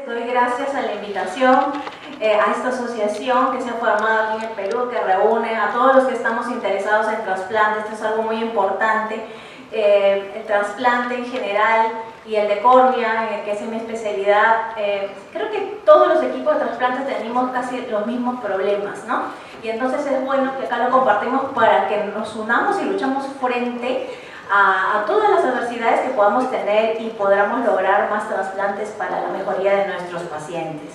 Doy gracias a la invitación a esta asociación que se ha formado aquí en el Perú, que reúne a todos los que estamos interesados en trasplante. Esto es algo muy importante. El trasplante en general y el de córnea, en el que es mi especialidad, creo que todos los equipos de trasplante tenemos casi los mismos problemas, ¿no? Y entonces es bueno que acá lo compartimos para que nos unamos y luchamos frente a todas las adversidades que podamos tener y podamos lograr más trasplantes para la mejoría de nuestros pacientes.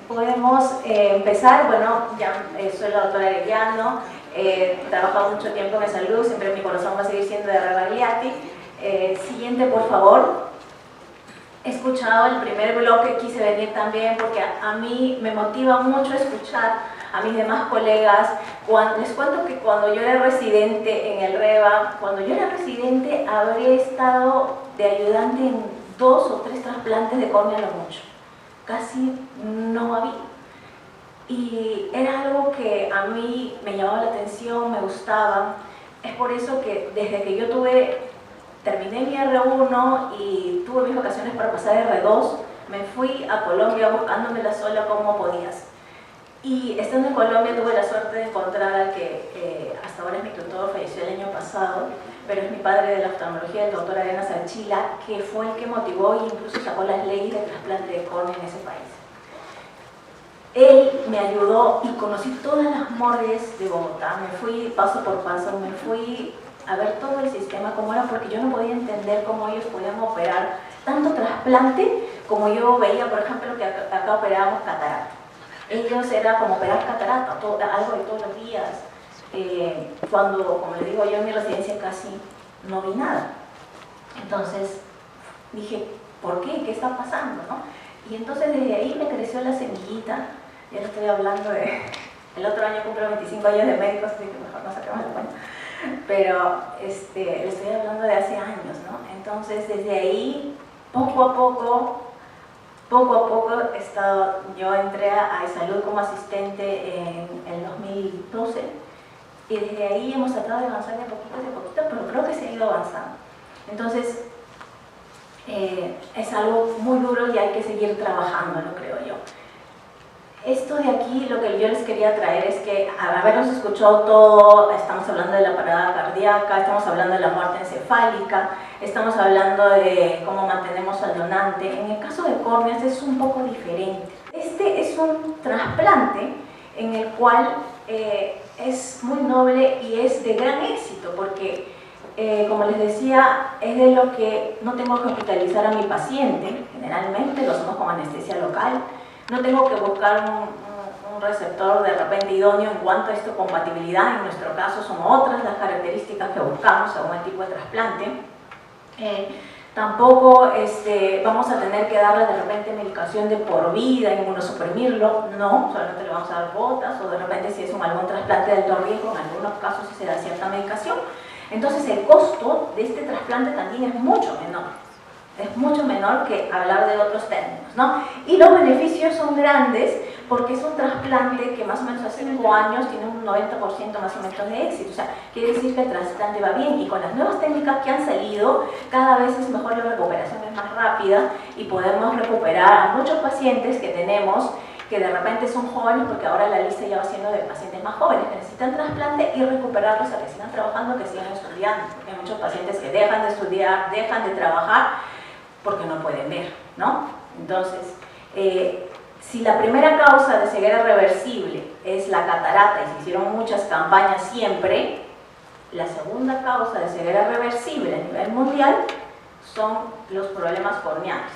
Podemos empezar. Bueno, ya soy la doctora Arellano, he trabajado mucho tiempo en salud, siempre mi corazón va a seguir siendo de Rebagliati. Siguiente, por favor. He escuchado el primer bloque, quise venir también porque a mí me motiva mucho escuchar a mis demás colegas. Les cuento que cuando yo era residente en el REBA, habré estado de ayudante en 2 o 3 trasplantes de córnea a lo mucho. Casi no había. Y era algo que a mí me llamaba la atención, me gustaba. Es por eso que desde que yo terminé mi R1 y tuve mis vacaciones para pasar R2, me fui a Colombia buscándomela sola como podías. Y estando en Colombia tuve la suerte de encontrar al que hasta ahora es mi tutor, falleció el año pasado, pero es mi padre de la oftalmología, el doctor Arenas Archila, que fue el que motivó e incluso sacó las leyes de trasplante de córnea en ese país. Él me ayudó y conocí todas las morgues de Bogotá, me fui paso por paso, me fui a ver todo el sistema cómo era, porque yo no podía entender cómo ellos podían operar tanto trasplante como yo veía, por ejemplo, que acá operábamos catarata. Ellos era como operar catarata, algo de todos los días. Cuando, como les digo, yo en mi residencia casi no vi nada. Entonces dije, ¿por qué? ¿Qué está pasando? ¿No? Y entonces desde ahí me creció la semillita. Ya le estoy hablando de... El otro año cumplo 25 años de médico, así que mejor no saquemos la cuenta. Pero le estoy hablando de hace años, ¿no? Entonces desde ahí, poco a poco, yo entré a iSalud como asistente en el 2012 y desde ahí hemos tratado de avanzar de poquito, pero creo que se ha ido avanzando. Entonces, es algo muy duro y hay que seguir trabajándolo, creo yo. Esto de aquí, lo que yo les quería traer es que, habernos escuchado todo, estamos hablando de la parada cardíaca, estamos hablando de la muerte encefálica, estamos hablando de cómo mantenemos al donante. En el caso de córneas es un poco diferente. Este es un trasplante en el cual es muy noble y es de gran éxito, porque, como les decía, es de lo que no tengo que hospitalizar a mi paciente, generalmente lo hacemos con anestesia local. No tengo que buscar un receptor de repente idóneo en cuanto a esta compatibilidad. En nuestro caso son otras las características que buscamos según el tipo de trasplante. Tampoco vamos a tener que darle de repente medicación de por vida, inmunosuprimirlo, no, solamente le vamos a dar gotas, o de repente si es algún trasplante de alto riesgo, en algunos casos sí se da cierta medicación. Entonces el costo de este trasplante también es mucho menor. Es mucho menor que hablar de otros términos, ¿no? Y los beneficios son grandes porque es un trasplante que más o menos a 5 años tiene un 90% más o menos de éxito. O sea, quiere decir que el trasplante va bien y con las nuevas técnicas que han salido, cada vez es mejor, la recuperación es más rápida y podemos recuperar a muchos pacientes que tenemos que de repente son jóvenes, porque ahora la lista ya va siendo de pacientes más jóvenes que necesitan trasplante, y recuperarlos a que sigan trabajando, que sigan estudiando. Porque hay muchos pacientes que dejan de estudiar, dejan de trabajar, porque no pueden ver, ¿no? Entonces, si la primera causa de ceguera reversible es la catarata y se hicieron muchas campañas siempre, la segunda causa de ceguera reversible a nivel mundial son los problemas corneales.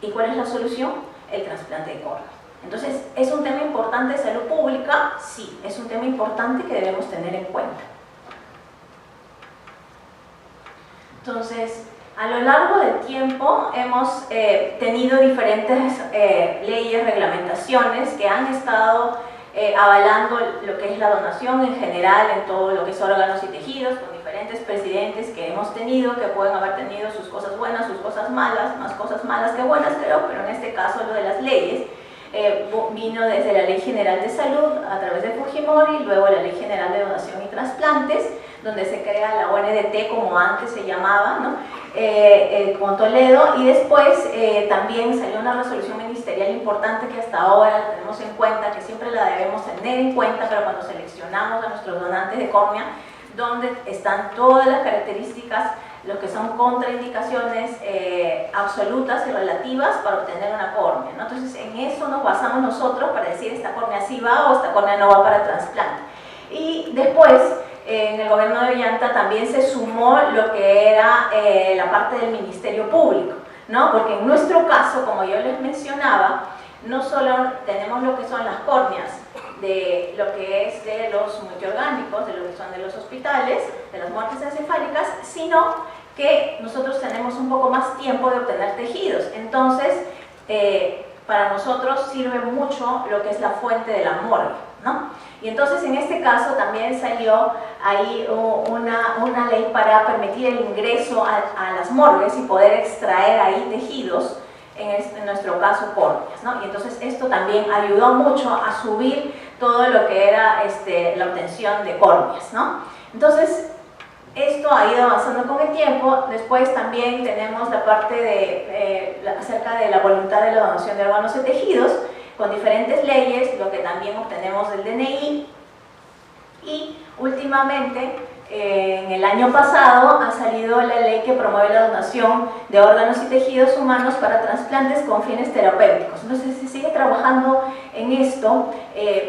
¿Y cuál es la solución? El trasplante de córnea. Entonces, ¿es un tema importante de salud pública? Sí, es un tema importante que debemos tener en cuenta. Entonces, a lo largo del tiempo hemos tenido diferentes leyes, reglamentaciones que han estado avalando lo que es la donación en general en todo lo que es órganos y tejidos, con diferentes presidentes que hemos tenido, que pueden haber tenido sus cosas buenas, sus cosas malas, más cosas malas que buenas, creo, pero en este caso lo de las leyes vino desde la Ley General de Salud a través de Fujimori, luego la Ley General de Donación y Trasplantes, donde se crea la UNDT, como antes se llamaba, ¿no? Con Toledo, y después también salió una resolución ministerial importante que hasta ahora la tenemos en cuenta, que siempre la debemos tener en cuenta, pero cuando seleccionamos a nuestros donantes de córnea, donde están todas las características, lo que son contraindicaciones absolutas y relativas para obtener una córnea, ¿no? Entonces, en eso nos basamos nosotros para decir esta córnea sí va o esta córnea no va para trasplante. Y después, en el gobierno de Ollanta también se sumó lo que era la parte del Ministerio Público, ¿no? Porque en nuestro caso, como yo les mencionaba, no solo tenemos lo que son las córneas de lo que es de los multiorgánicos, de lo que son de los hospitales, de las muertes encefálicas, sino que nosotros tenemos un poco más tiempo de obtener tejidos. Entonces, para nosotros sirve mucho lo que es la fuente de la morgue, ¿no? Y entonces en este caso también salió ahí una ley para permitir el ingreso a las morgues y poder extraer ahí tejidos, en nuestro caso córneas, ¿no? Y entonces esto también ayudó mucho a subir todo lo que era la obtención de córneas, ¿no? Entonces esto ha ido avanzando con el tiempo. Después también tenemos la parte acerca de la voluntad de la donación de órganos y tejidos, con diferentes leyes, lo que también obtenemos del DNI. Y últimamente, en el año pasado, ha salido la ley que promueve la donación de órganos y tejidos humanos para trasplantes con fines terapéuticos. Entonces se sigue trabajando en esto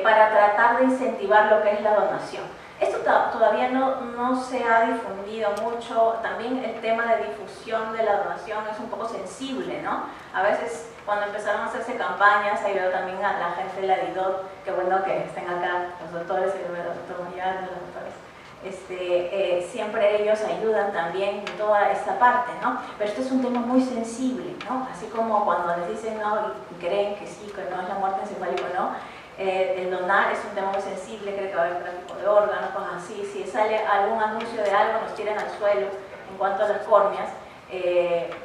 para tratar de incentivar lo que es la donación. Esto todavía no se ha difundido mucho. También el tema de difusión de la donación es un poco sensible, ¿no? A veces cuando empezaron a hacerse campañas, ahí veo también a la gente de la DIDOT, que bueno que estén acá los doctores, el doctor Moyano, los doctores. Siempre ellos ayudan también en toda esta parte, ¿no? Pero esto es un tema muy sensible, ¿no? Así como cuando les dicen no y creen que sí, que no es la muerte encefálica, ¿no? El donar es un tema muy sensible, cree que va a haber tráfico de órganos, cosas así. Si sale algún anuncio de algo, nos tiran al suelo en cuanto a las córneas,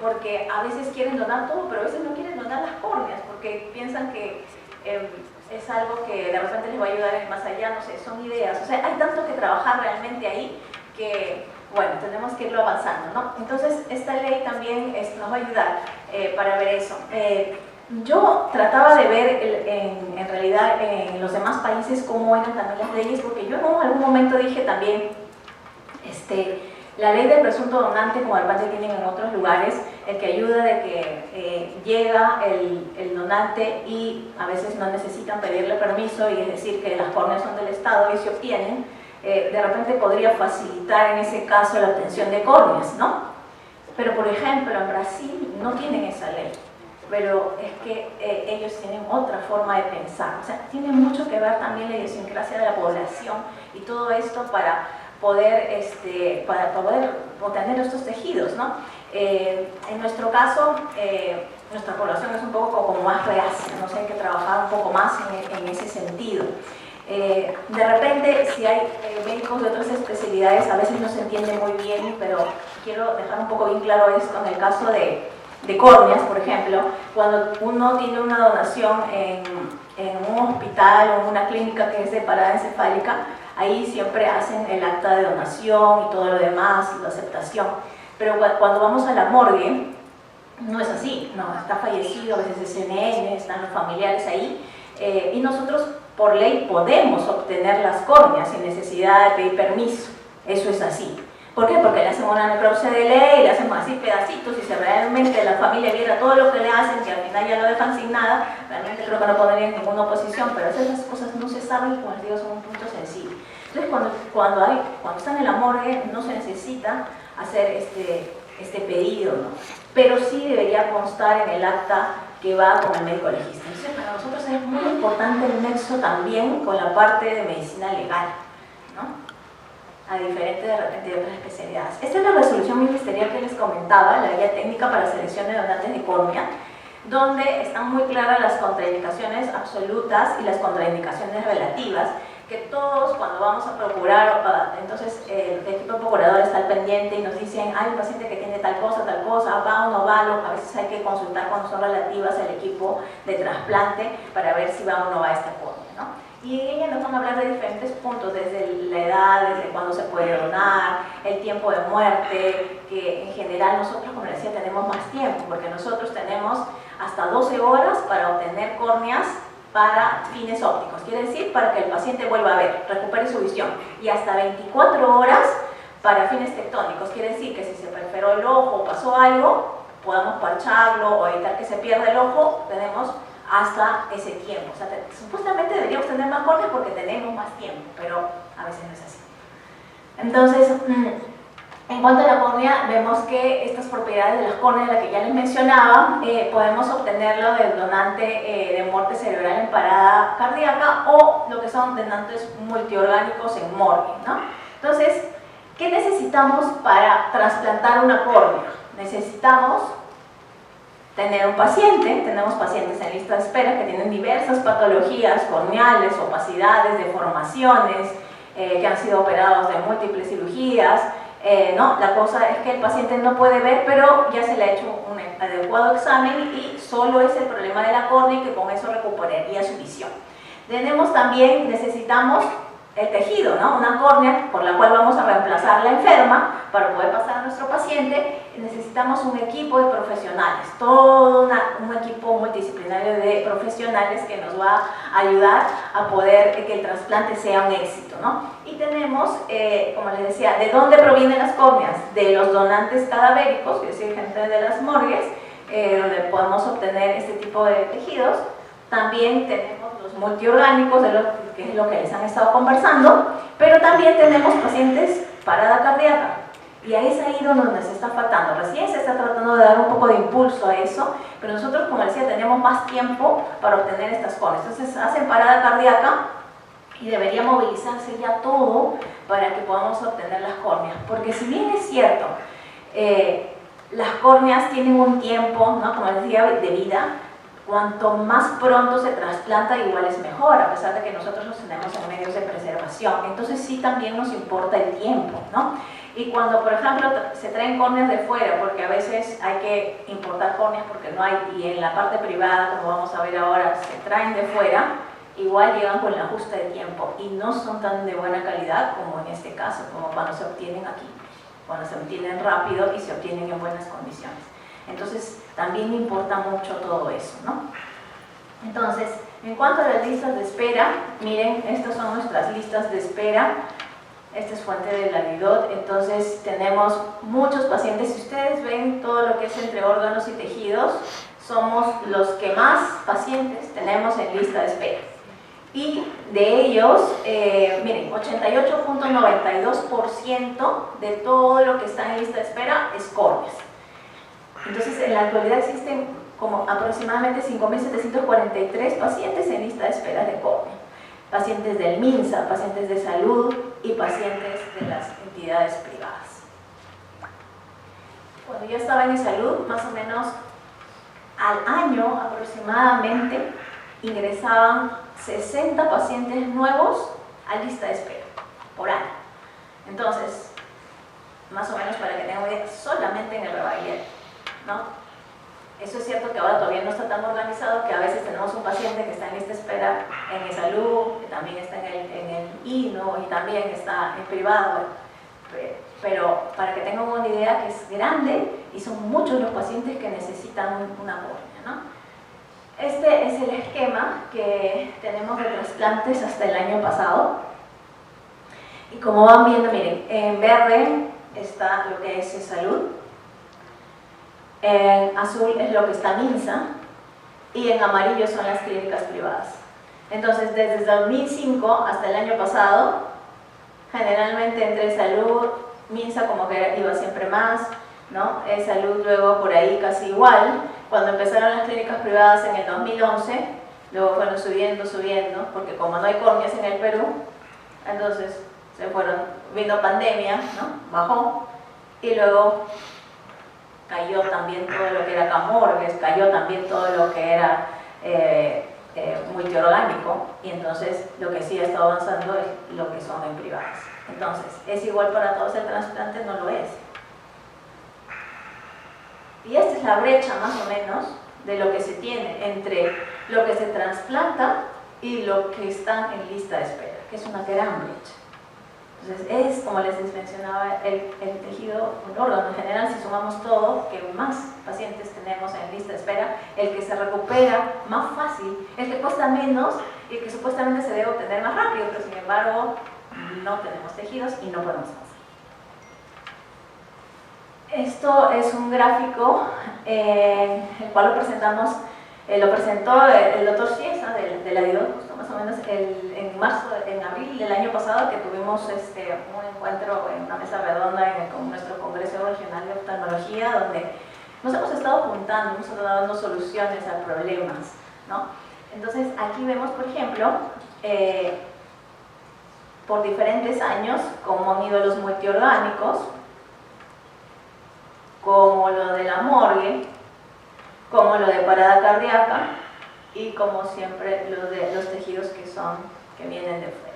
porque a veces quieren donar todo, pero a veces no quieren donar las córneas, porque piensan que es algo que de repente les va a ayudar en más allá, no sé, son ideas. O sea, hay tanto que trabajar realmente ahí que, bueno, tenemos que irlo avanzando, ¿no? Entonces, esta ley también nos va a ayudar para ver eso. Yo trataba de ver en realidad en los demás países cómo eran también las leyes, porque yo en algún momento dije también, la ley del presunto donante, como de repente tienen en otros lugares, el que ayuda de que llega el donante y a veces no necesitan pedirle permiso, y es decir, que las córneas son del Estado y se obtienen, de repente podría facilitar en ese caso la obtención de córneas, ¿no? Pero por ejemplo en Brasil no tienen esa ley, pero es que ellos tienen otra forma de pensar. O sea, tiene mucho que ver también la idiosincrasia de la población y todo esto para poder obtener estos tejidos, ¿no? En nuestro caso, nuestra población es un poco como más reacia, ¿no? O sea, hay que trabajar un poco más en ese sentido. De repente, si hay médicos de otras especialidades, a veces no se entiende muy bien, pero quiero dejar un poco bien claro esto. En el caso de córneas, por ejemplo, cuando uno tiene una donación en un hospital o en una clínica que es de parada encefálica, ahí siempre hacen el acta de donación y todo lo demás, la aceptación. Pero cuando vamos a la morgue, no es así, no, está fallecido, a veces es CNN, están los familiares ahí, y nosotros por ley podemos obtener las córneas sin necesidad de pedir permiso. Eso es así. ¿Por qué? Porque le hacen una necropsia de ley, le hacen así pedacitos, y si realmente la familia viera todo lo que le hacen, que al final ya lo dejan sin nada, realmente creo que no pondrían ninguna oposición, pero esas cosas no se saben, y como les digo, son un punto sensible. Entonces cuando están en la morgue no se necesita hacer este pedido, ¿no? Pero sí debería constar en el acta que va con el médico legista. Entonces para nosotros es muy importante el nexo también con la parte de medicina legal, ¿no? A diferente de otras especialidades. Esta es la resolución ministerial que les comentaba, la guía técnica para la selección de donantes de córnea, donde están muy claras las contraindicaciones absolutas y las contraindicaciones relativas, que todos cuando vamos a procurar, entonces el equipo procurador está al pendiente y nos dicen, hay un paciente que tiene tal cosa, va o no va, a veces hay que consultar cuando son relativas al equipo de trasplante para ver si va o no va esta córnea. ¿no? Y en ella nos van a hablar de diferentes puntos, desde la edad, desde cuándo se puede donar, el tiempo de muerte, que en general nosotros, como les decía, tenemos más tiempo, porque nosotros tenemos hasta 12 horas para obtener córneas para fines ópticos, quiere decir para que el paciente vuelva a ver, recupere su visión, y hasta 24 horas para fines tectónicos, quiere decir que si se perforó el ojo o pasó algo, podamos parcharlo o evitar que se pierda el ojo, tenemos hasta ese tiempo. O sea, supuestamente deberíamos tener más córneas porque tenemos más tiempo, pero a veces no es así. Entonces, en cuanto a la córnea, vemos que estas propiedades de las córneas, las que ya les mencionaba, podemos obtenerlo del donante de muerte cerebral en parada cardíaca o lo que son donantes multiorgánicos en morgue, ¿no? Entonces, ¿qué necesitamos para trasplantar una córnea? Necesitamos tener un paciente, tenemos pacientes en lista de espera que tienen diversas patologías corneales, opacidades, deformaciones, que han sido operados de múltiples cirugías, ¿no? La cosa es que el paciente no puede ver, pero ya se le ha hecho un adecuado examen y solo es el problema de la córnea y que con eso recuperaría su visión. Necesitamos el tejido, ¿no? Una córnea por la cual vamos a reemplazar la enferma para poder pasar a nuestro paciente. Necesitamos un equipo de profesionales, todo un equipo multidisciplinario de profesionales que nos va a ayudar a poder que el trasplante sea un éxito, ¿no? Y tenemos, como les decía, ¿de dónde provienen las córneas? De los donantes cadavéricos, es decir, gente de las morgues, donde podemos obtener este tipo de tejidos. También tenemos los multiorgánicos, que es lo que les han estado conversando, pero también tenemos pacientes parada cardíaca. Y ahí es ahí donde nos está faltando. Recién se está tratando de dar un poco de impulso a eso, pero nosotros, como decía, tenemos más tiempo para obtener estas córneas. Entonces hacen parada cardíaca y debería movilizarse ya todo para que podamos obtener las córneas. Porque si bien es cierto, las córneas tienen un tiempo, ¿no? Como les decía, de vida. Cuanto más pronto se trasplanta, igual es mejor, a pesar de que nosotros los tenemos en medios de preservación. Entonces sí también nos importa el tiempo, ¿no? Y cuando, por ejemplo, se traen córneas de fuera, porque a veces hay que importar córneas porque no hay, y en la parte privada, como vamos a ver ahora, se traen de fuera, igual llegan con el ajuste de tiempo y no son tan de buena calidad como en este caso, como cuando se obtienen aquí, cuando se obtienen rápido y se obtienen en buenas condiciones. Entonces, también importa mucho todo eso, ¿no? Entonces, en cuanto a las listas de espera, miren, estas son nuestras listas de espera. Esta es fuente de la DIDOT. Entonces, tenemos muchos pacientes. Si ustedes ven todo lo que es entre órganos y tejidos, somos los que más pacientes tenemos en lista de espera. Y de ellos, miren, 88.92% de todo lo que está en lista de espera es córneas. Entonces, en la actualidad existen como aproximadamente 5.743 pacientes en lista de espera de córnea. Pacientes del MINSA, pacientes de salud y pacientes de las entidades privadas. Cuando yo estaba en salud, más o menos al año aproximadamente ingresaban 60 pacientes nuevos a lista de espera por año. Entonces, más o menos para que tengan una idea, solamente en el Rebagliati, ¿no? Eso es cierto que ahora todavía no está tan organizado, que a veces tenemos un paciente que está en lista de espera en el salud, que también está en el INO y también está en privado, pero para que tengan una idea que es grande y son muchos los pacientes que necesitan una córnea, ¿no? Este es el esquema que tenemos de trasplantes hasta el año pasado. Y como van viendo, miren, en verde está lo que es salud, en azul es lo que está MINSA y en amarillo son las clínicas privadas. Entonces, desde 2005 hasta el año pasado, generalmente entre salud, MINSA como que iba siempre más, ¿no? Salud luego por ahí casi igual. Cuando empezaron las clínicas privadas en el 2011, luego fueron subiendo, porque como no hay córneas en el Perú, entonces vino pandemia, ¿no? Bajó, y luego cayó también todo lo que era camorgues, cayó también todo lo que era multiorgánico, y entonces lo que sí ha estado avanzando es lo que son en privadas. Entonces, ¿es igual para todos el trasplante? No lo es. Y esta es la brecha más o menos de lo que se tiene entre lo que se trasplanta y lo que están en lista de espera, que es una gran brecha. Entonces es, como les mencionaba, el tejido, el órgano en general, si sumamos todo, que más pacientes tenemos en lista de espera, el que se recupera más fácil, el que cuesta menos y el que supuestamente se debe obtener más rápido, pero sin embargo no tenemos tejidos y no podemos avanzar. Esto es un gráfico el cual lo presentamos, lo presentó el doctor Ciesa de la DIDOC, justo más o menos en abril del año pasado, que tuvimos un encuentro en una mesa redonda con nuestro Congreso Regional de Oftalmología, donde nos hemos estado juntando, hemos estado dando soluciones a problemas, ¿no? Entonces aquí vemos, por ejemplo, por diferentes años, cómo han ido los multiorgánicos, como lo de la morgue, como lo de parada cardíaca y como siempre los tejidos que vienen de fuera.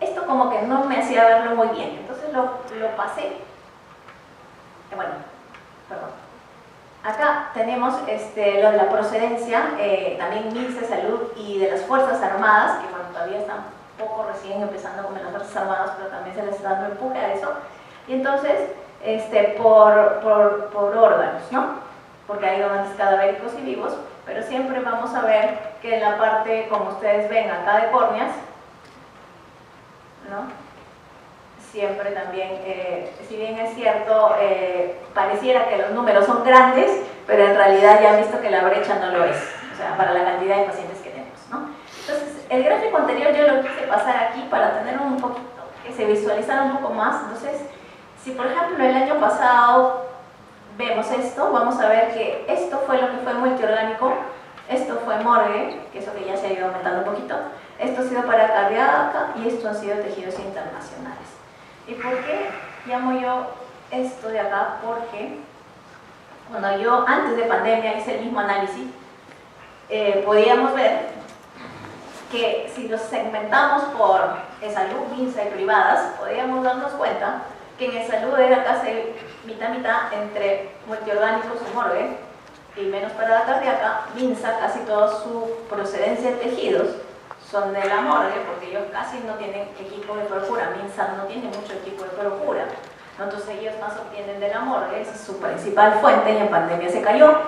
Esto como que no me hacía verlo muy bien, entonces lo pasé. Bueno, perdón. Acá tenemos lo de la procedencia, también MINSA Salud y de las Fuerzas Armadas, que bueno, todavía están un poco recién empezando con las Fuerzas Armadas, pero también se les está dando empuje a eso. Y entonces, por órganos, ¿no? Porque hay donantes cadavéricos y vivos, pero siempre vamos a ver que en la parte, como ustedes ven acá de córneas, ¿no? Siempre también, si bien es cierto, pareciera que los números son grandes, pero en realidad ya han visto que la brecha no lo es, o sea, para la cantidad de pacientes que tenemos, ¿no? Entonces, el gráfico anterior yo lo quise pasar aquí para tener un poquito, que se visualizara un poco más. Entonces, si por ejemplo el año pasado vemos esto, vamos a ver que esto fue lo que fue multiorgánico, esto fue morgue, que eso que ya se ha ido aumentando un poquito, esto ha sido para cardíaca y esto han sido tejidos internacionales. ¿Y por qué llamo yo esto de acá? Porque cuando yo antes de pandemia hice el mismo análisis, podíamos ver que si los segmentamos por salud, MINSA y privadas, podíamos darnos cuenta que en salud era casi mitad-mitad entre multiorgánicos y morgue y menos parada cardíaca. MINSA, casi toda su procedencia de tejidos son de la morgue, porque ellos casi no tienen equipo de procura. MINSA no tiene mucho equipo de procura, ¿no? Entonces ellos más obtienen de la morgue, esa es su principal fuente, y en pandemia se cayó.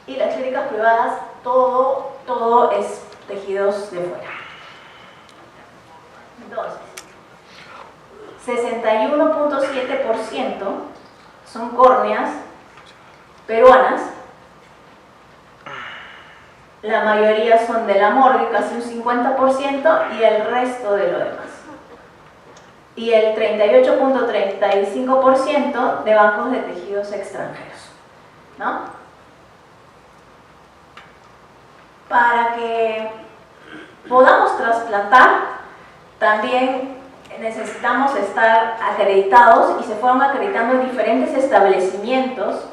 Y las clínicas privadas, todo es tejidos de fuera. Entonces, 61.7% son córneas peruanas, la mayoría son de la morgue, casi un 50%, y el resto de lo demás. Y el 38.35% de bancos de tejidos extranjeros, ¿no? Para que podamos trasplantar, también necesitamos estar acreditados, y se fueron acreditando diferentes establecimientos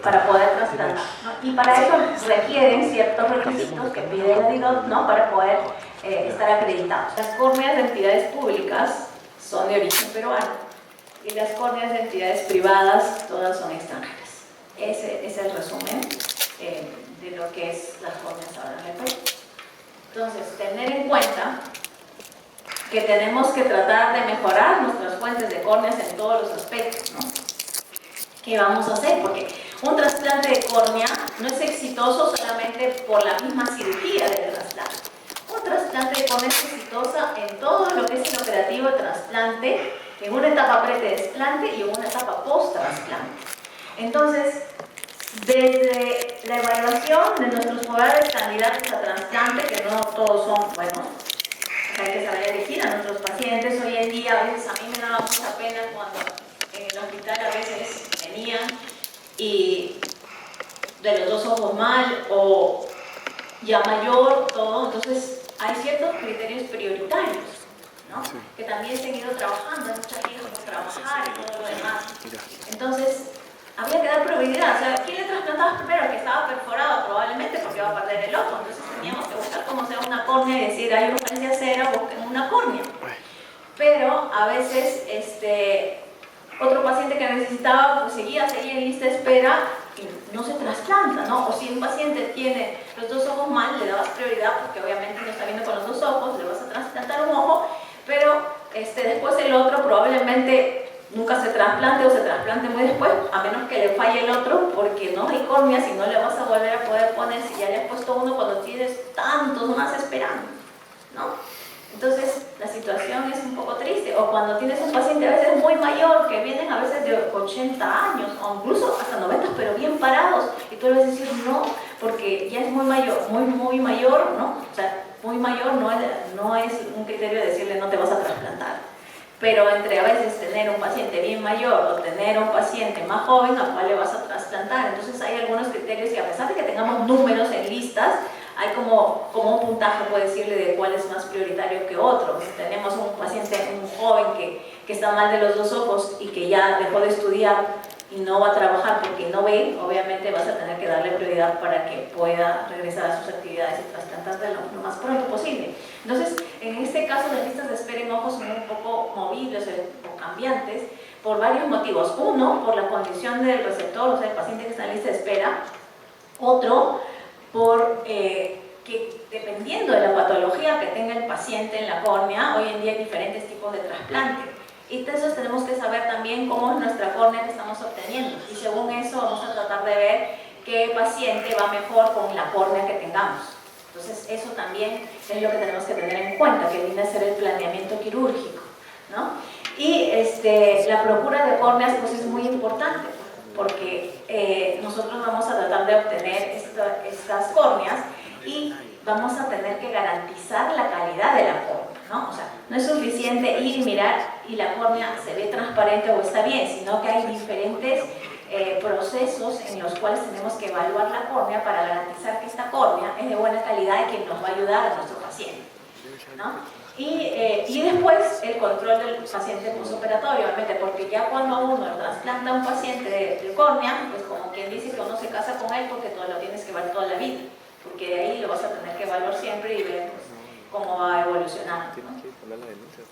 para poder trasplantar, ¿no? Y para eso requieren ciertos requisitos que pide la DIDOC, ¿no? Para poder estar acreditados. Las córneas de entidades públicas son de origen peruano y las córneas de entidades privadas todas son extranjeras. Ese es el resumen de lo que es las córneas ahora en el Perú. Entonces, tener en cuenta que tenemos que tratar de mejorar nuestras fuentes de córneas en todos los aspectos, ¿no? ¿Qué vamos a hacer? Porque un trasplante de córnea no es exitoso solamente por la misma cirugía del trasplante. Un trasplante de córnea es exitosa en todo lo que es el operativo de trasplante, en una etapa pre-trasplante y en una etapa post-trasplante. Entonces, desde la evaluación de nuestros probables candidatos a trasplante, que no todos son buenos, hay que saber elegir a nuestros pacientes. Hoy en día, a veces a mí me daba mucha pena cuando en el hospital a veces venían y de los dos ojos mal o ya mayor, todo. Entonces hay ciertos criterios prioritarios, ¿no? Sí. Que también se han ido trabajando, hay muchas hijas por trabajar y todo lo demás. Entonces había que dar prioridad. O sea, ¿quién le trasplantaba primero? El que estaba perforado probablemente porque iba a perder el ojo. Entonces teníamos que buscar como sea una córnea y decir, hay urgencia cero, busquen una córnea. Pero a veces otro paciente que necesitaba pues seguía en lista de espera y no se trasplanta, ¿no? O si un paciente tiene los dos ojos mal, le dabas prioridad porque obviamente no está viendo con los dos ojos, le vas a trasplantar un ojo, pero después el otro probablemente nunca se trasplante o se trasplante muy después, a menos que le falle el otro, porque no hay córneas y no le vas a volver a poder poner si ya le has puesto uno cuando tienes tantos más esperando, ¿no? Entonces la situación es un poco triste, o cuando tienes un paciente a veces muy mayor, que vienen a veces de 80 años, o incluso hasta 90, pero bien parados, y tú le vas a decir no, porque ya es muy mayor, muy mayor, ¿no? O sea, muy mayor no es un criterio de decirle no te vas a trasplantar. Pero entre a veces tener un paciente bien mayor o tener un paciente más joven, ¿a cuál le vas a trasplantar? Entonces hay algunos criterios y a pesar de que tengamos números en listas, hay como un puntaje, puede decirle, de cuál es más prioritario que otro. Si tenemos un paciente, un joven que está mal de los dos ojos y que ya dejó de estudiar y no va a trabajar porque no ve, obviamente vas a tener que darle prioridad para que pueda regresar a sus actividades y trasplantarse lo más pronto posible. Entonces, en este caso, las listas de espera en ojos son un poco movibles o cambiantes por varios motivos. Uno, por la condición del receptor, o sea, el paciente que está en lista de espera. Otro, por que dependiendo de la patología que tenga el paciente en la córnea, hoy en día hay diferentes tipos de trasplante. Y entonces tenemos que saber también cómo es nuestra córnea que estamos obteniendo. Y según eso vamos a tratar de ver qué paciente va mejor con la córnea que tengamos. Entonces eso también es lo que tenemos que tener en cuenta, que viene a ser el planeamiento quirúrgico, ¿no? Y la procura de córneas pues es muy importante, porque nosotros vamos a tratar de obtener estas córneas y vamos a tener que garantizar la calidad de la córnea, ¿no? O sea, no es suficiente ir y mirar y la córnea se ve transparente o está bien, sino que hay diferentes procesos en los cuales tenemos que evaluar la córnea para garantizar que esta córnea es de buena calidad y que nos va a ayudar a nuestro paciente, ¿no? Y después el control del paciente postoperatorio, obviamente, porque ya cuando uno trasplanta a un paciente de córnea, pues como quien dice que uno se casa con él porque todo lo tienes que ver toda la vida, porque de ahí lo vas a tener que evaluar siempre y ver pues, cómo va evolucionando, ¿no?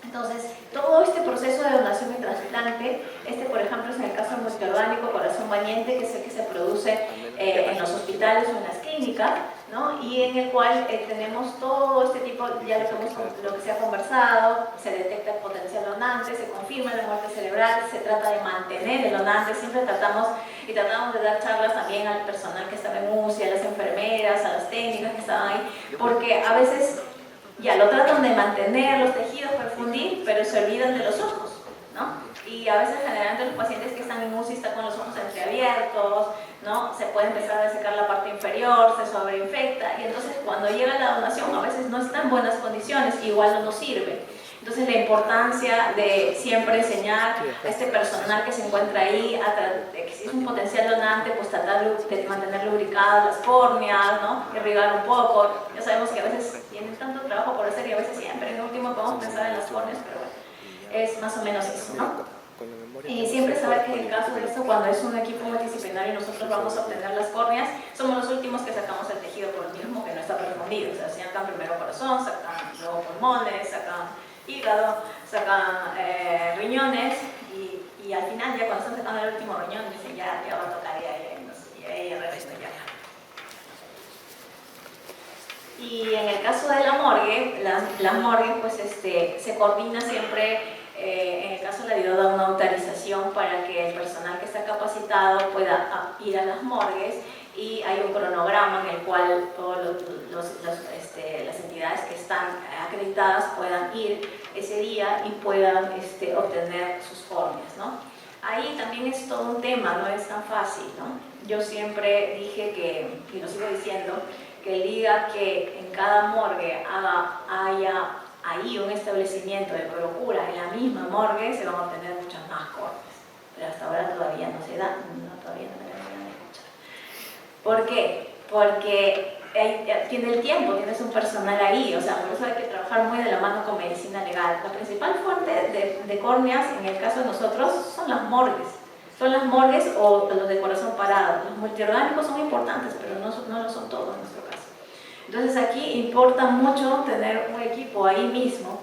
Entonces, todo este proceso de donación y trasplante, por ejemplo, es en el caso del multiorgánico corazón valiente, que es el que se produce en los hospitales o en las clínicas, ¿no? Y en el cual tenemos todo este tipo, ya lo que se ha conversado, se detecta el potencial donante, se confirma la muerte cerebral, se trata de mantener el donante, siempre tratamos de dar charlas también al personal que estaba en UCI, a las enfermeras, a las técnicas que estaban ahí, porque a veces ya lo tratan de mantener los tejidos, perfundir, pero se olvidan de los ojos, ¿no? Y a veces generalmente los pacientes que están en UCI están con los ojos entreabiertos, ¿no? Se puede empezar a desecar la parte inferior, se sobreinfecta, y entonces cuando llega la donación a veces no está en buenas condiciones, igual no nos sirve. Entonces la importancia de siempre enseñar a este personal que se encuentra ahí, de que si es un potencial donante, pues tratar de mantener lubricadas las córneas, ¿no? Irrigar un poco. Ya sabemos que a veces tienen tanto trabajo por hacer y a veces siempre en último podemos pensar en las córneas, pero bueno, es más o menos eso, ¿no? Y siempre saber que en el caso de esto, cuando es un equipo multidisciplinario y nosotros vamos a obtener las córneas, somos los últimos que sacamos el tejido por el mismo que no está perfundido. O sea, sacan primero corazón, sacan luego pulmones, sacan hígado, sacan riñones y al final ya cuando están sacando el último riñón dicen ya va a tocar y ahí resto ya. Y en el caso de la morgue, la morgue pues se coordina siempre, en el caso de la DIDO da una autorización para que el personal que está capacitado pueda ir a las morgues y hay un cronograma en el cual todas las entidades que están acreditadas puedan ir ese día y puedan obtener sus córneas, ¿no? Ahí también es todo un tema, no es tan fácil, ¿no? Yo siempre dije que, y lo sigo diciendo, que el día que en cada morgue haya ahí un establecimiento de procura en la misma morgue, se van a obtener muchas más córneas. Pero hasta ahora todavía no se da, todavía no me van a escuchar. ¿Por qué? Porque tiene el tiempo, tienes un personal ahí, o sea, por eso hay que trabajar muy de la mano con medicina legal. La principal fuente de córneas, en el caso de nosotros, son las morgues. Son las morgues o los de corazón parado. Los multiorgánicos son importantes, pero no lo son todos en nuestro caso. Entonces aquí importa mucho tener un equipo ahí mismo,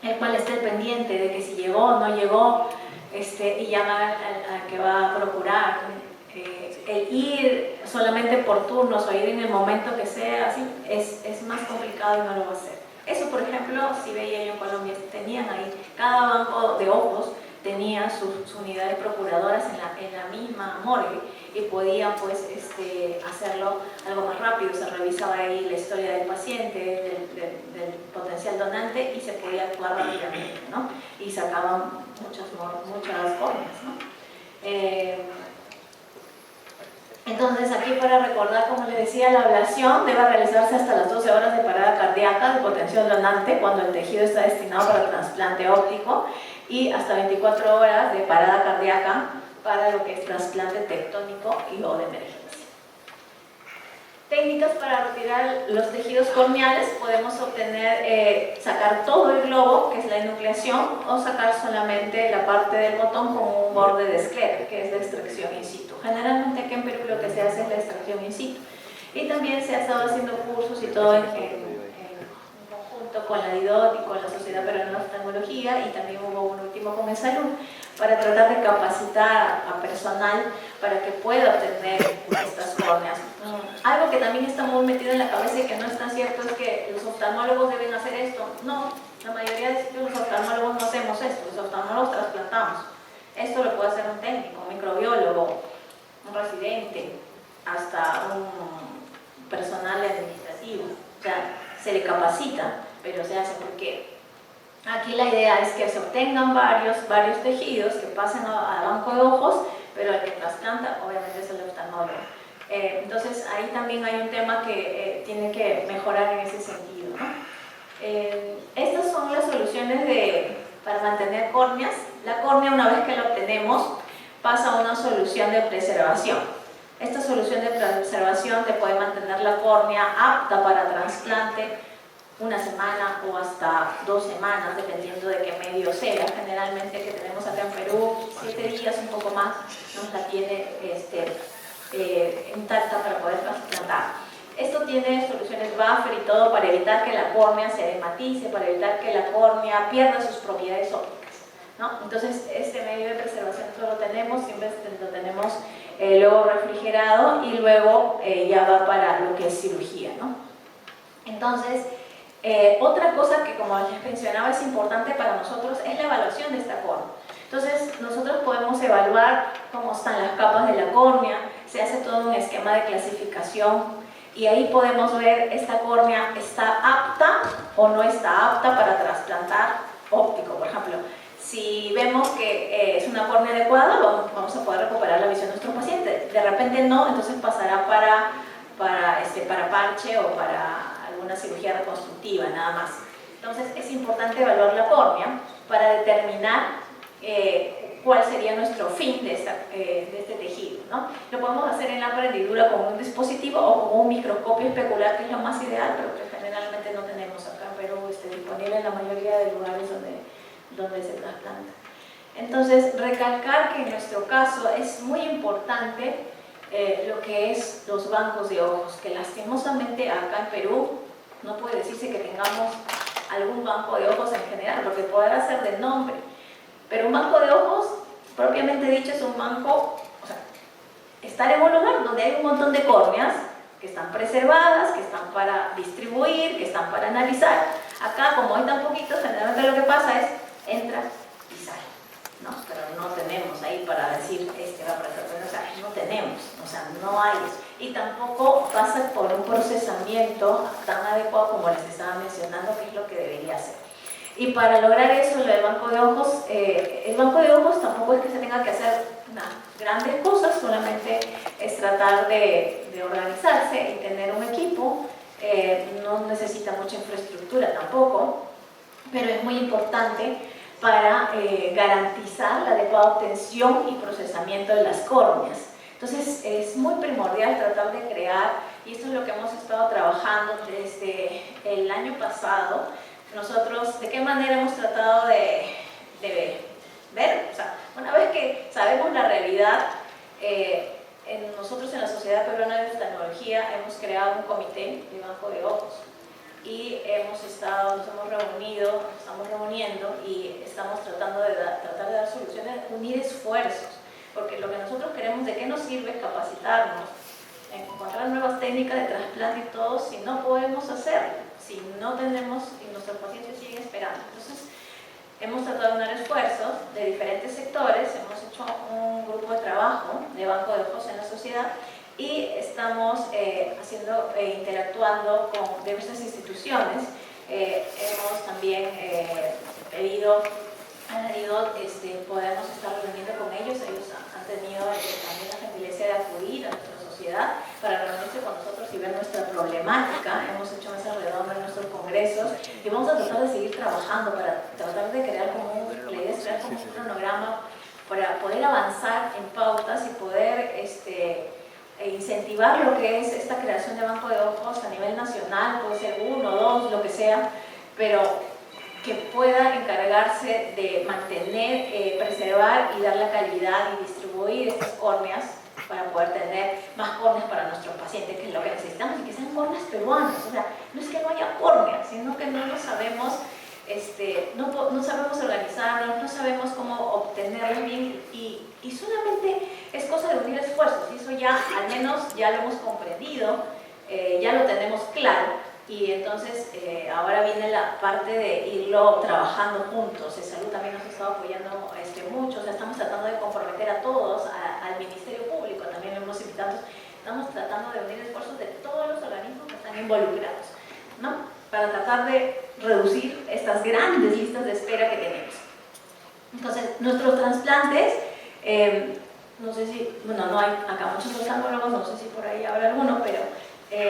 el cual esté pendiente de que si llegó o no llegó, y llamar al que va a procurar, el ir solamente por turnos o ir en el momento que sea, así, es más complicado y no lo va a hacer. Eso, por ejemplo, si veía yo en Colombia, tenían ahí, cada banco de ojos tenía sus unidades procuradoras en la misma morgue y podían pues hacerlo algo más rápido. Se revisaba ahí la historia del paciente, del potencial donante y se podía actuar rápidamente, ¿no? Y sacaban muchas córneas, ¿no? Entonces aquí para recordar, como les decía, la ablación debe realizarse hasta las 12 horas de parada cardíaca de potencial donante cuando el tejido está destinado para trasplante óptico y hasta 24 horas de parada cardíaca para lo que es trasplante tectónico y o de emergencia. Técnicas para retirar los tejidos corneales: podemos obtener, sacar todo el globo, que es la enucleación, o sacar solamente la parte del botón con un borde de esclera, que es la extracción in situ. Generalmente aquí en Perú lo que se hace es la extracción in situ. Y también se ha estado haciendo cursos y todo en conjunto con la DIDOT y con la Sociedad Peruana de Oftalmología, y también hubo un último con el Salud, para tratar de capacitar a personal para que pueda obtener estas córneas. Algo que también está muy metido en la cabeza y que no es tan cierto es que los oftalmólogos deben hacer esto. No, la mayoría de sitios los oftalmólogos no hacemos esto, los oftalmólogos trasplantamos. Esto lo puede hacer un técnico, un microbiólogo, un residente, hasta un personal administrativo. O sea, se le capacita, pero se hace porque aquí la idea es que se obtengan varios tejidos que pasen a banco de ojos, pero el que trasplanta obviamente es el oftalmólogo. Entonces ahí también hay un tema que tiene que mejorar en ese sentido, ¿no? Estas son las soluciones para mantener córneas. La córnea, una vez que la obtenemos, pasa a una solución de preservación. Esta solución de preservación te puede mantener la córnea apta para trasplante una semana o hasta 2 semanas, dependiendo de qué medio sea. Generalmente que tenemos acá en Perú, 7 días, un poco más, nos la tiene intacta para poder trasplantar. Esto tiene soluciones buffer y todo para evitar que la córnea se dematice, para evitar que la córnea pierda sus propiedades ópticas, ¿no? Entonces este medio de preservación lo tenemos, siempre lo tenemos luego refrigerado y luego ya va para lo que es cirugía, ¿no? Entonces, otra cosa que, como les mencionaba, es importante para nosotros es la evaluación de esta córnea. Entonces nosotros podemos evaluar cómo están las capas de la córnea, se hace todo un esquema de clasificación y ahí podemos ver esta córnea está apta o no está apta para trasplantar óptico. Por ejemplo, si vemos que es una córnea adecuada, vamos a poder recuperar la visión de nuestro paciente. De repente no, entonces pasará para parche o para alguna cirugía reconstructiva, nada más. Entonces es importante evaluar la córnea para determinar cuál sería nuestro fin de este tejido, ¿no? Lo podemos hacer en la hendidura con un dispositivo o con un microscopio especular, que es lo más ideal, pero que generalmente no tenemos acá en Perú disponible en la mayoría de lugares donde se trasplanta. Entonces, recalcar que en nuestro caso es muy importante lo que es los bancos de ojos, que lastimosamente acá en Perú no puede decirse que tengamos algún banco de ojos en general, porque podrá ser de nombre, pero un banco de ojos, propiamente dicho, es un banco, o sea, estar en un lugar donde hay un montón de córneas que están preservadas, que están para distribuir, que están para analizar. Acá, como hay tan poquitos, generalmente lo que pasa es, entra y sale, ¿no? Pero no tenemos ahí para decir, va para hacer, o sea, no tenemos, o sea, no hay eso. Y tampoco pasa por un procesamiento tan adecuado como les estaba mencionando, que es lo que debería hacer. Y para lograr eso, lo del banco de ojos, el banco de ojos tampoco es que se tenga que hacer grandes cosas, solamente es tratar de organizarse y tener un equipo. No necesita mucha infraestructura tampoco, pero es muy importante para garantizar la adecuada obtención y procesamiento de las córneas. Entonces es muy primordial tratar de crear, y esto es lo que hemos estado trabajando desde el año pasado. Nosotros, ¿de qué manera hemos tratado de ver? O sea, una vez que sabemos la realidad, nosotros en la Sociedad Peruana de Oftalmología hemos creado un comité de banco de ojos y nos hemos reunido, estamos reuniendo y estamos tratando de dar soluciones, unir esfuerzos porque lo que nosotros queremos, ¿de qué nos sirve capacitarnos, encontrar nuevas técnicas de trasplante y todo, si no podemos hacerlo, si no tenemos y nuestros pacientes siguen esperando? Entonces, hemos tratado de unir esfuerzos de diferentes sectores, hemos hecho un grupo de trabajo de banco de ojos en la sociedad y estamos interactuando con diversas instituciones. Hemos también podemos estar reuniendo con ellos han tenido también la gentileza de acudir a nuestra sociedad para reunirse con nosotros y ver nuestra problemática. Hemos hecho mesas redondas en nuestros congresos y vamos a tratar de seguir trabajando para tratar de crear la idea es crear como un cronograma para poder avanzar en pautas y poder incentivar lo que es esta creación de banco de ojos a nivel nacional, puede ser 1, 2, lo que sea, pero que pueda encargarse de mantener, preservar y dar la calidad y distribuir estas córneas para poder tener más córneas para nuestros pacientes, que es lo que necesitamos, y que sean córneas peruanas. O sea, no es que no haya córneas, sino que no lo sabemos, no sabemos organizarnos, no sabemos cómo obtenerlas bien, y solamente es cosa de unir esfuerzos, y eso ya, al menos, ya lo hemos comprendido, ya lo tenemos claro. Y entonces ahora viene la parte de irlo trabajando juntos. Salud también nos ha estado apoyando mucho, o sea, estamos tratando de comprometer a todos, al Ministerio Público también lo hemos invitado, estamos tratando de unir esfuerzos de todos los organismos que están involucrados, ¿no? Para tratar de reducir estas grandes listas de espera que tenemos. Entonces, nuestros trasplantes, no sé si, bueno, no hay acá muchos oftalmólogos, no sé si por ahí habrá alguno, pero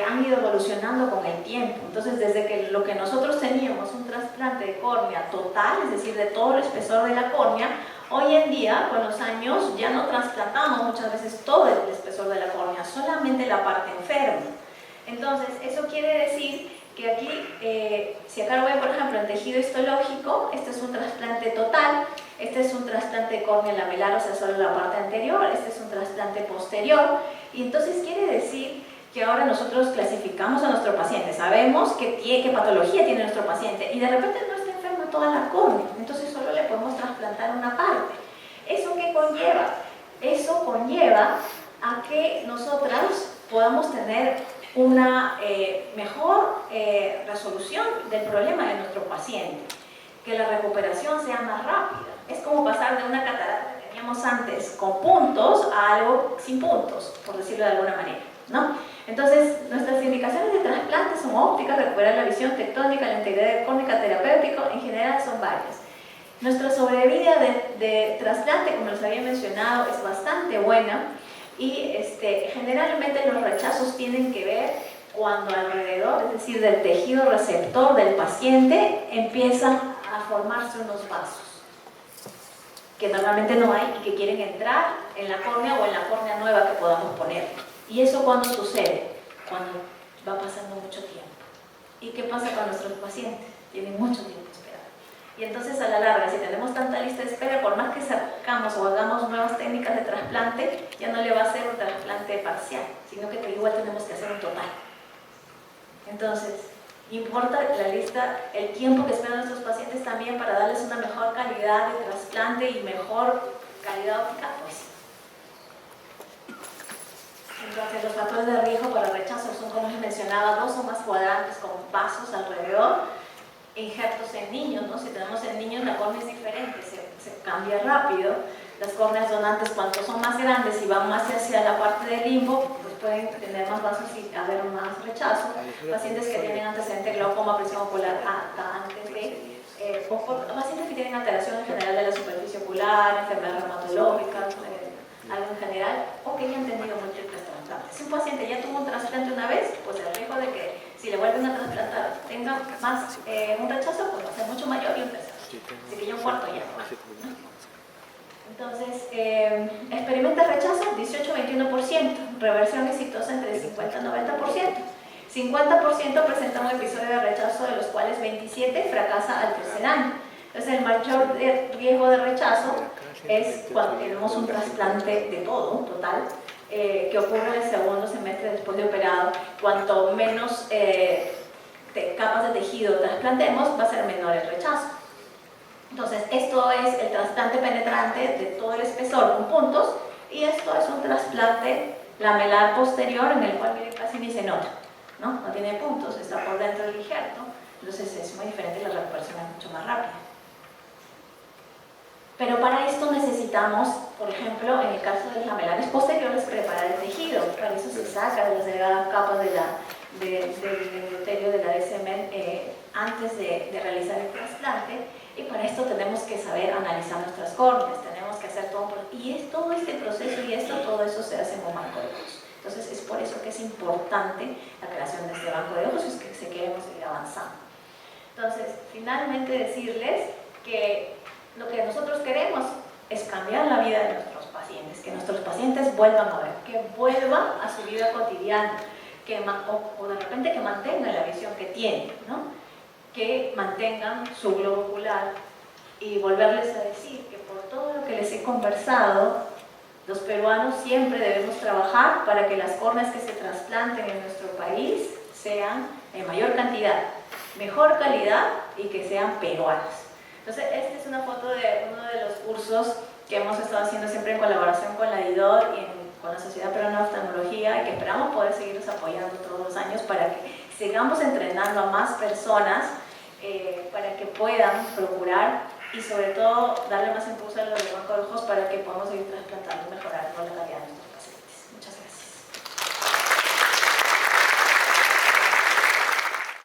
han ido evolucionando con el tiempo. Entonces, desde que lo que nosotros teníamos, un trasplante de córnea total, es decir, de todo el espesor de la córnea, hoy en día, con los años, ya no trasplantamos muchas veces todo el espesor de la córnea, solamente la parte enferma. Entonces, eso quiere decir que aquí, si acá lo ven, por ejemplo, en tejido histológico, este es un trasplante total, este es un trasplante de córnea lamelar, o sea, solo la parte anterior, este es un trasplante posterior, y entonces quiere decir que ahora nosotros clasificamos a nuestro paciente, sabemos qué patología tiene nuestro paciente y de repente no está enferma toda la córnea, entonces solo le podemos trasplantar una parte. ¿Eso qué conlleva? Eso conlleva a que nosotras podamos tener una mejor resolución del problema de nuestro paciente, que la recuperación sea más rápida. Es como pasar de una catarata que teníamos antes con puntos a algo sin puntos, por decirlo de alguna manera, ¿no? Entonces, nuestras indicaciones de trasplante son ópticas, recuperar la visión tectónica, la integridad córnea, terapéutico, en general son varias. Nuestra sobrevida de trasplante, como les había mencionado, es bastante buena y generalmente los rechazos tienen que ver cuando alrededor, es decir, del tejido receptor del paciente, empiezan a formarse unos vasos que normalmente no hay y que quieren entrar en la córnea o en la córnea nueva que podamos poner. ¿Y eso cuándo sucede? Cuando va pasando mucho tiempo. ¿Y qué pasa con nuestros pacientes? Tienen mucho tiempo esperando. Y entonces, a la larga, si tenemos tanta lista de espera, por más que sacamos o hagamos nuevas técnicas de trasplante, ya no le va a ser un trasplante parcial, sino que igual tenemos que hacer un total. Entonces, importa la lista, el tiempo que esperan nuestros pacientes también para darles una mejor calidad de trasplante y mejor calidad óptica, pues. Entonces, los factores de riesgo para rechazo son, como les mencionaba, 2 o más cuadrantes con vasos alrededor, injertos en niños, ¿no? Si tenemos en niños, la córnea es diferente, se cambia rápido. Las córneas donantes, cuanto son más grandes y van más hacia la parte del limbo, pues pueden tener más vasos y haber más rechazo. Pacientes que tienen antecedente glaucoma, presión ocular alta antes de, pacientes que tienen alteración en general de la superficie ocular, enfermedades reumatológicas, algo en general, o que ya han tenido múltiples trasplantes. Si un paciente ya tuvo un trasplante una vez, pues el riesgo de que si le vuelven a trasplantar tenga más un rechazo, pues va a ser mucho mayor y un tercero. Así que ya un cuarto ya no. Entonces, experimenta rechazo 18-21%, reversión exitosa entre 50 y 90%. 50% presenta un episodio de rechazo, de los cuales 27 fracasa al tercer año. Entonces, el mayor riesgo de rechazo es cuando tenemos un trasplante de todo, total, que ocurre en el segundo semestre después de operado. Cuanto menos capas de tejido trasplantemos, va a ser menor el rechazo. Entonces, esto es el trasplante penetrante de todo el espesor con puntos, Y esto es un trasplante lamelar posterior en el cual, miren, casi ni se nota, ¿no? No tiene puntos, está por dentro del injerto, entonces es muy diferente y la recuperación es mucho más rápida. Pero para esto necesitamos, por ejemplo, en el caso de los lamelares posteriores, preparar el tejido. Para eso se saca de las delgadas capas del endotelio de la semen antes de realizar el trasplante, y para esto tenemos que saber analizar nuestras córneas, tenemos que hacer todo, y es todo este proceso y todo eso se hace en un banco de ojos. Entonces es por eso que es importante la creación de este banco de ojos, si es que queremos seguir avanzando. Entonces, finalmente decirles que lo que nosotros queremos es cambiar la vida de nuestros pacientes, que nuestros pacientes vuelvan a ver, que vuelvan a su vida cotidiana, o de repente que mantengan la visión que tienen, ¿no? Que mantengan su globo ocular, y volverles a decir que por todo lo que les he conversado, los peruanos siempre debemos trabajar para que las córneas que se trasplanten en nuestro país sean en mayor cantidad, mejor calidad y que sean peruanas. Entonces, esta es una foto de uno de los cursos que hemos estado haciendo siempre en colaboración con la IDOR y con la Sociedad Peruana de Oftalmología, y que esperamos poder seguirnos apoyando todos los años para que sigamos entrenando a más personas para que puedan procurar y sobre todo darle más impulso a los bancos de ojos para que podamos seguir trasplantando